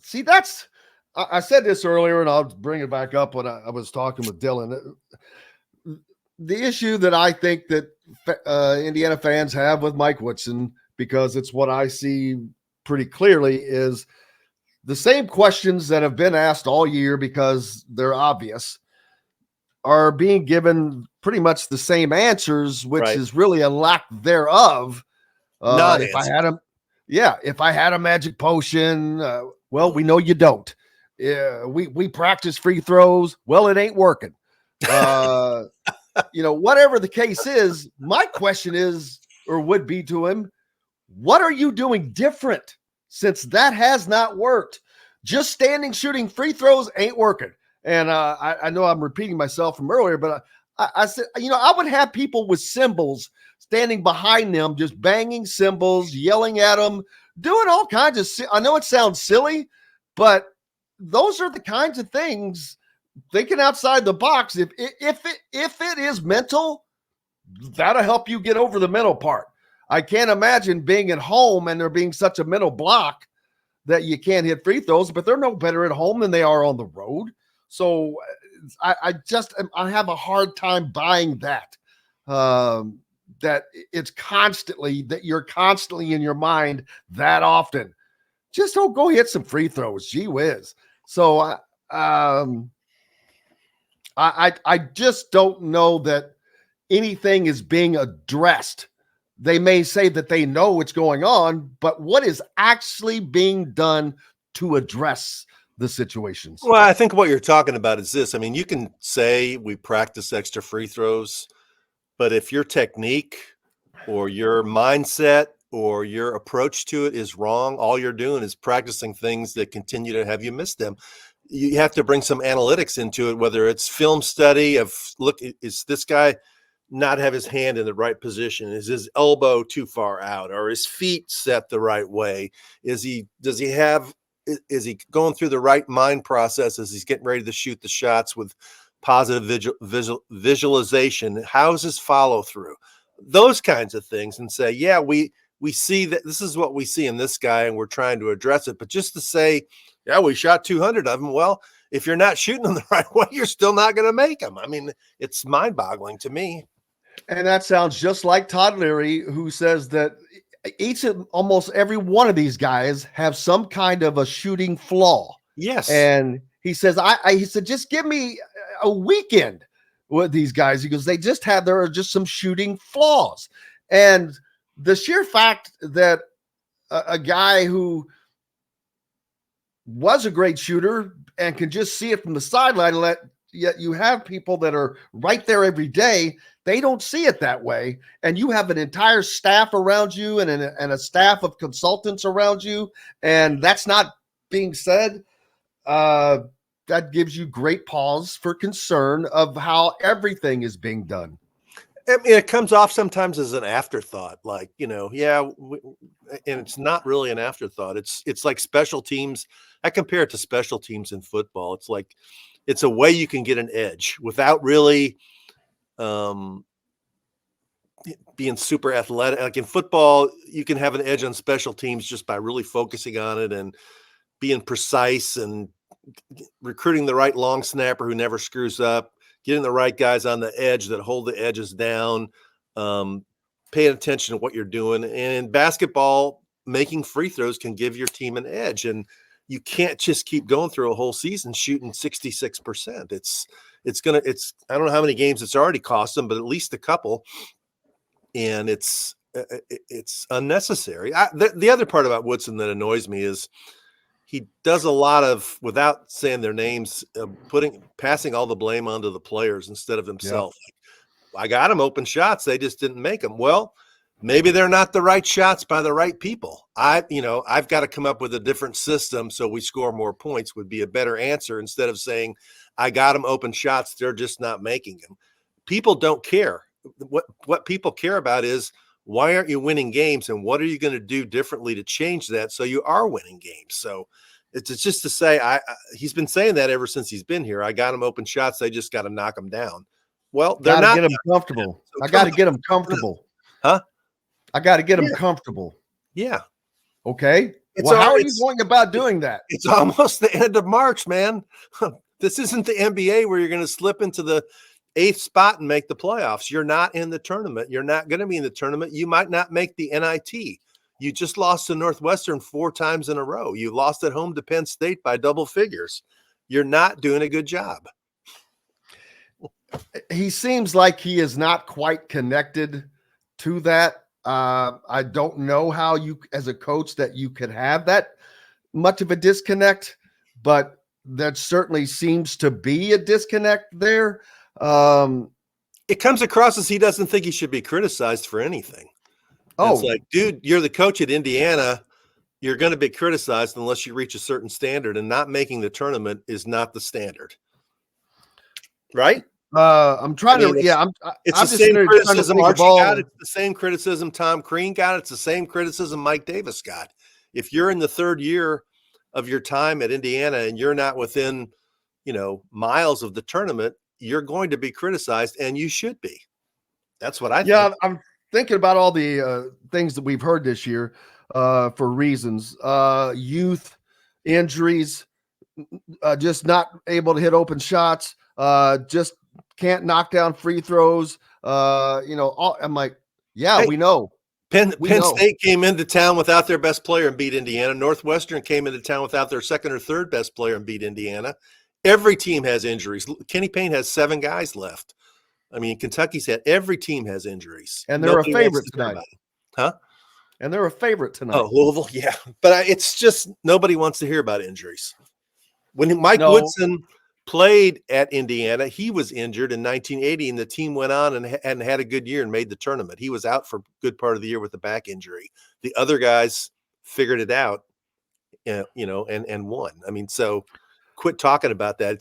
see, I said this earlier, and I'll bring it back up when I was talking with Dylan. The issue that I think that Indiana fans have with Mike Woodson, because it's what I see pretty clearly, is the same questions that have been asked all year because they're obvious are being given pretty much the same answers, which is really a lack thereof. If I had a magic potion, well, we know you don't. We practice free throws. Well, it ain't working. Whatever the case is, my question is, or would be to him, what are you doing different since that has not worked? Just standing shooting free throws ain't working. And I know I'm repeating myself from earlier, but I said, I would have people with cymbals standing behind them, just banging cymbals, yelling at them, doing all kinds of, I know it sounds silly, but those are the kinds of things, thinking outside the box. If it is mental, that'll help you get over the mental part. I can't imagine being at home and there being such a mental block that you can't hit free throws, but they're no better at home than they are on the road. So I have a hard time buying that. That it's constantly, that you're constantly in your mind that often. Just don't go hit some free throws. Gee whiz. So I just don't know that anything is being addressed. They may say that they know what's going on, but what is actually being done to address the situations? Well, I think what you're talking about is this. I mean, you can say we practice extra free throws, but if your technique or your mindset or your approach to it is wrong, all you're doing is practicing things that continue to have you miss them. You have to bring some analytics into it, whether it's film study of, look, is this guy not have his hand in the right position? Is his elbow too far out? Or his feet set the right way? Is he going through the right mind process as he's getting ready to shoot the shots with positive visualization? How's his follow through? Those kinds of things, and say, yeah, we see that this is what we see in this guy and we're trying to address it. But just to say, yeah, we shot 200 of them. Well, if you're not shooting them the right way, you're still not going to make them. I mean, it's mind boggling to me. And that sounds just like Todd Leary, who says that almost every one of these guys have some kind of a shooting flaw. Yes. And he says, he said, just give me a weekend with these guys, because there are just some shooting flaws. And the sheer fact that a guy who was a great shooter and can just see it from the sideline, yet you have people that are right there every day, they don't see it that way. And you have an entire staff around you and a staff of consultants around you, and that's not being said. That gives you great pause for concern of how everything is being done. I mean, it comes off sometimes as an afterthought, like, and it's not really an afterthought. It's like special teams. I compare it to special teams in football. It's like, it's a way you can get an edge without really being super athletic. Like in football, you can have an edge on special teams just by really focusing on it and being precise and recruiting the right long snapper who never screws up, getting the right guys on the edge that hold the edges down, paying attention to what you're doing. And in basketball, making free throws can give your team an edge. And you can't just keep going through a whole season shooting 66%. I don't know how many games it's already cost them, but at least a couple. And it's unnecessary. The other part about Woodson that annoys me is he does a lot of, without saying their names, passing all the blame onto the players instead of himself. Yeah. I got them open shots. They just didn't make them. Well, maybe they're not the right shots by the right people. I've got to come up with a different system so we score more points would be a better answer, instead of saying, I got them open shots, they're just not making them. People don't care. What people care about is, why aren't you winning games, and what are you going to do differently to change that so you are winning games? So it's just to say, he's been saying that ever since he's been here. I got them open shots, they just got to knock them down. Well, they're not. Get them comfortable. I got to get them comfortable. Huh? I got to get them comfortable. Yeah. Okay. Well, how are you going about doing that? It's almost the end of March, man. This isn't the NBA where you're going to slip into the 8th spot and make the playoffs. You're not in the tournament. You're not going to be in the tournament. You might not make the NIT. You just lost to Northwestern 4 times in a row. You lost at home to Penn State by double figures. You're not doing a good job. He seems like he is not quite connected to that. I don't know how you, as a coach, that you could have that much of a disconnect, but that certainly seems to be a disconnect there. It comes across as he doesn't think he should be criticized for anything. It's like, dude, you're the coach at Indiana. You're going to be criticized unless you reach a certain standard, and not making the tournament is not the standard. Right? I'm trying to, yeah. It's the same criticism Archie got. It's the same criticism Tom Crean got. It's the same criticism Mike Davis got. If you're in the 3rd year of your time at Indiana and you're not within, miles of the tournament, you're going to be criticized, and you should be. That's what I think. Yeah, I'm thinking about all the things that we've heard this year for reasons. Youth, injuries, just not able to hit open shots, just can't knock down free throws. I'm like, yeah, hey, we know. Penn State came into town without their best player and beat Indiana. Northwestern came into town without their 2nd or 3rd best player and beat Indiana. Every team has injuries. Kenny Payne has 7 guys left. I mean, Kentucky's every team has injuries. And they're a favorite tonight. Huh? And they're a favorite tonight. Oh, Louisville, yeah. But it's just nobody wants to hear about injuries. When Mike Woodson played at Indiana, he was injured in 1980, and the team went on and had a good year and made the tournament. He was out for a good part of the year with a back injury. The other guys figured it out, and won. I mean, so quit talking about that.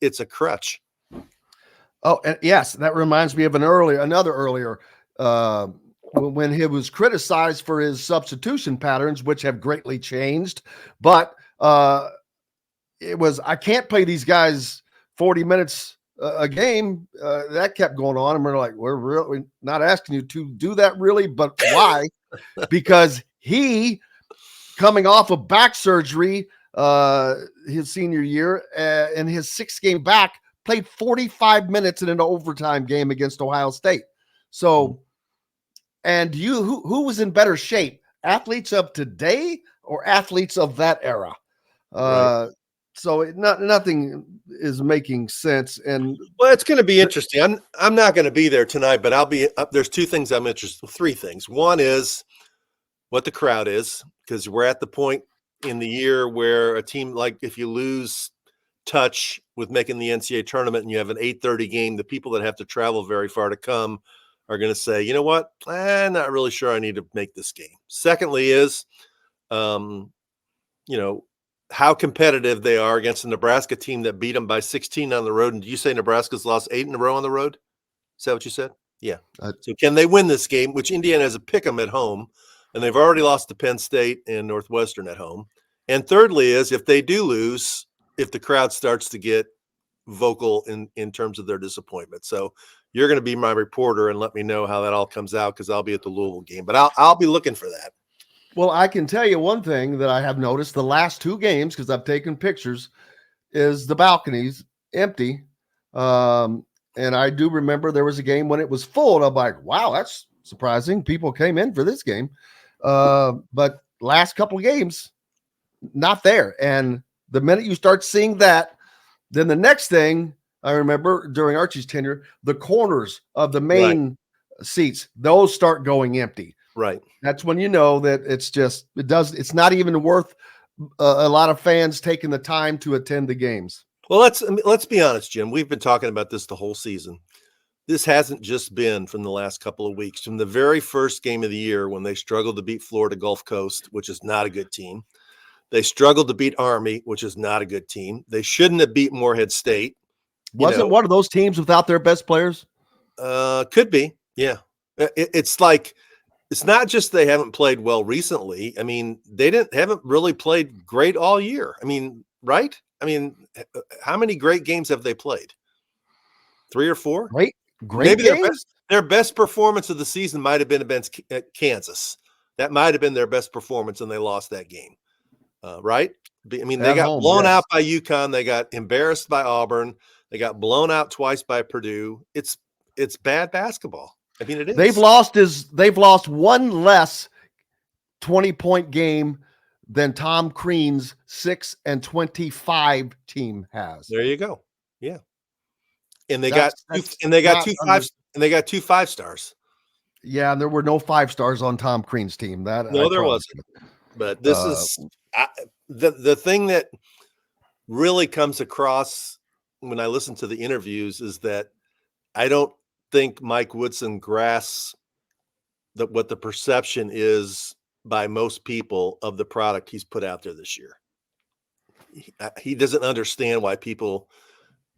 It's a crutch. Oh, and yes, that reminds me of another earlier when he was criticized for his substitution patterns, which have greatly changed. But it was, I can't play these guys 40 minutes a game. That kept going on. And we're like, we're not asking you to do that really, but why? Because he, coming off of back surgery his senior year, in his 6th game back, played 45 minutes in an overtime game against Ohio State. So, and who was in better shape, athletes of today or athletes of that era? Right. So nothing is making sense. And well, it's going to be interesting. I'm not going to be there tonight, but I'll be up. There's 2 things I'm interested in. 3 things. One is what the crowd is, because we're at the point in the year where a team, like, if you lose touch with making the NCAA tournament and you have an 8:30 game, the people that have to travel very far to come are going to say, you know what, I'm not really sure I need to make this game. Secondly is, how competitive they are against a Nebraska team that beat them by 16 on the road. And did you say Nebraska's lost 8 in a row on the road? Is that what you said? Yeah. So can they win this game, which Indiana has a pick 'em at home, and they've already lost to Penn State and Northwestern at home. And thirdly is, if they do lose, if the crowd starts to get vocal in terms of their disappointment. So you're going to be my reporter and let me know how that all comes out, because I'll be at the Louisville game. But I'll be looking for that. Well, I can tell you one thing that I have noticed the last 2 games, because I've taken pictures, is the balconies empty. And I do remember there was a game when it was full, and I'm like, wow, that's surprising. People came in for this game. But last couple of games, not there. And the minute you start seeing that, then the next thing I remember during Archie's tenure, the corners of the main seats, those start going empty. Right. That's when you know that it's not even worth a lot of fans taking the time to attend the games. Well, let's be honest, Jim. We've been talking about this the whole season. This hasn't just been from the last couple of weeks. From the very first game of the year, when they struggled to beat Florida Gulf Coast, which is not a good team. They struggled to beat Army, which is not a good team. They shouldn't have beat Morehead State. Wasn't one of those teams without their best players? Could be. Yeah. It's like, it's not just they haven't played well recently. I mean, they haven't really played great all year. I mean, right? I mean, how many great games have they played? 3 or 4? Great maybe games? Their best performance of the season might have been against Kansas. That might have been their best performance, and they lost that game. Right? I mean, they At got home, blown yes. out by UConn. They got embarrassed by Auburn. They got blown out twice by Purdue. It's bad basketball. I mean, it is. They've lost one less 20-point game than Tom Crean's 6-25 team has. There you go. Yeah. And they That's got two 5-stars. Yeah, and there were no 5-stars on Tom Crean's team. No, there wasn't. But this is the thing that really comes across when I listen to the interviews is that I don't think Mike Woodson grasps what the perception is by most people of the product he's put out there this year. He doesn't understand why people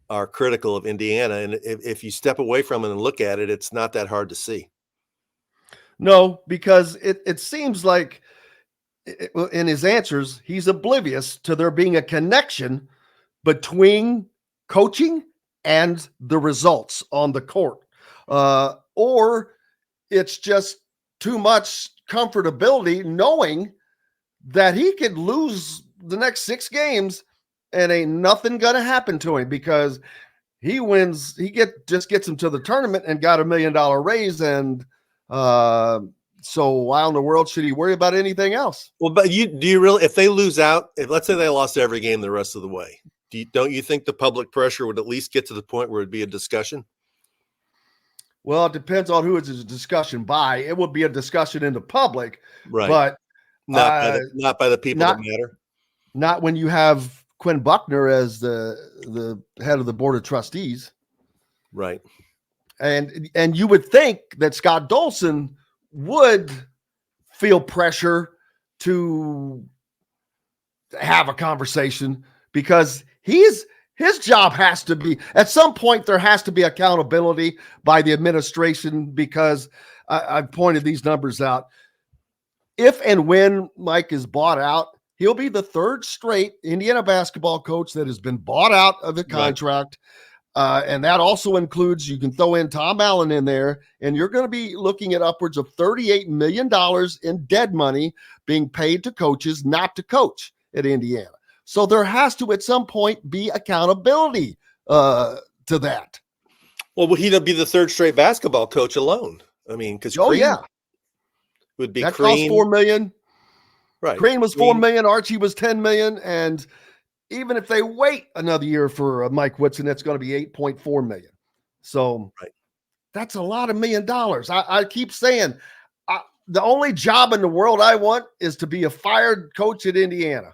are critical of Indiana. And if you step away from it and look at it, it's not that hard to see. No, because it seems like in his answers, he's oblivious to there being a connection between coaching and the results on the court. Or it's just too much comfortability knowing that he could lose the next 6 games and ain't nothing going to happen to him because he wins. He just gets him to the tournament and got $1 million raise. And so why in the world should he worry about anything else? Well, but do you really, if they lose out, if let's say they lost every game the rest of the way, don't you think the public pressure would at least get to the point where it'd be a discussion? Well, it depends on who it's a discussion by. It would be a discussion in the public, right? But not by the people that matter. Not when you have Quinn Buckner as the head of the board of trustees, right? And you would think that Scott Dolson would feel pressure to have a conversation because his job has to be, at some point, there has to be accountability by the administration because I've pointed these numbers out. If and when Mike is bought out, he'll be the 3rd straight Indiana basketball coach that has been bought out of the contract. Right. And that also includes, you can throw in Tom Allen in there, and you're going to be looking at upwards of $38 million in dead money being paid to coaches not to coach at Indiana. So there has to, at some point, be accountability to that. Well, he'd be the 3rd straight basketball coach alone. I mean, because would be that Crean. Cost $4 million. Right. Crean was $4 million. Archie was $10 million. And even if they wait another year for Mike Woodson, that's going to be $8.4 million. So that's a lot of $1 million. I keep saying the only job in the world I want is to be a fired coach at Indiana.